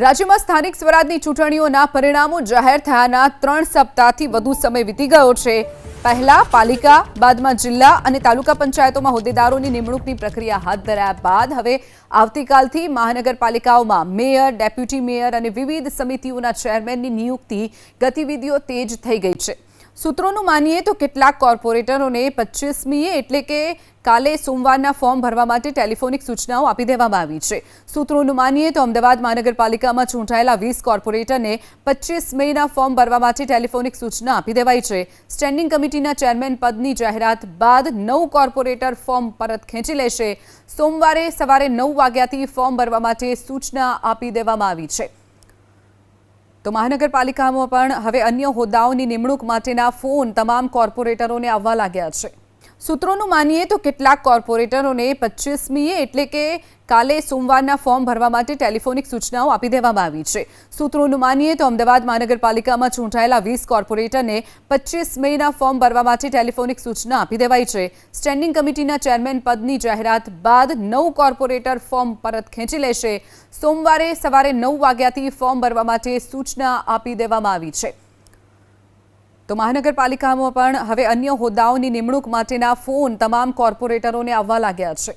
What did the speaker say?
રાજ્યમાં સ્થાનિક સ્વરાજની ચૂંટણીઓના પરિણામો જાહેર થયાના 3 સપ્તાહથી વધુ સમય વીતી ગયો છે। પહેલા પાલિકા, બાદમાં જિલ્લા અને તાલુકા પંચાયતોમાં હોદ્દેદારોની નિમણૂકની પ્રક્રિયા હાથ ધરાયા બાદ હવે આવતીકાલથી મહાનગરપાલિકાઓમાં મેયર, ડેપ્યુટી મેયર અને વિવિધ સમિતિઓના ચેરમેનની નિયુક્તિ ગતિવિધિઓ તેજ થઈ ગઈ છે। સૂત્રોનું માનીએ તો કેટલાક કોર્પોરેટરોને 25મીએ એટલે કે કાલે સોમવારના ફોર્મ ભરવા માટે ટેલિફોનિક સૂચનાઓ આપી દેવામાં આવી છે। સૂત્રોનું માનીએ તો અમદાવાદ મહાનગરપાલિકામાં ચૂંટાયેલા 20 કોર્પોરેટરને 25 મેના ફોર્મ ભરવા માટે ટેલિફોનિક સૂચના આપી દેવાઈ છે। સ્ટેન્ડિંગ કમિટીના ચેરમેન પદની જાહેરાત બાદ 9 કોર્પોરેટર ફોર્મ પરત ખેંચી લેશે। સોમવારે સવારે 9 વાગ્યાથી ફોર્મ ભરવા માટે સૂચના આપી દેવામાં આવી છે। તો મહાનગરપાલિકામાં પણ હવે અન્ય હોદ્દાઓની નિમણૂક માટેના ફોન તમામ કોર્પોરેટરોને આવવા લાગ્યા છે। સૂત્રોનું માનીએ તો કેટલાક કોર્પોરેટરોને 25મીએ એટલે કે કાલે સોમવારના ફોર્મ ભરવા માટે ટેલિફોનિક સૂચનાઓ આપી દેવામાં આવી છે। સૂત્રોનું માનીએ તો અમદાવાદ મહાનગરપાલિકામાં ચૂંટાયેલા 20 કોર્પોરેટરને 25 મેના ફોર્મ ભરવા માટે ટેલિફોનિક સૂચના આપી દેવાઈ છે। સ્ટેન્ડિંગ કમિટીના ચેરમેન પદની જાહેરાત બાદ 9 કોર્પોરેટર ફોર્મ પરત ખેંચી લેશે। સોમવારે સવારે 9 વાગ્યાથી ફોર્મ ભરવા માટે સૂચના આપી દેવામાં આવી છે। તો મહાનગરપાલિકામાં પણ હવે અન્ય હોદ્દાઓની નિમણૂક માટેના ફોન તમામ કોર્પોરેટરોને આવવા લાગ્યા છે।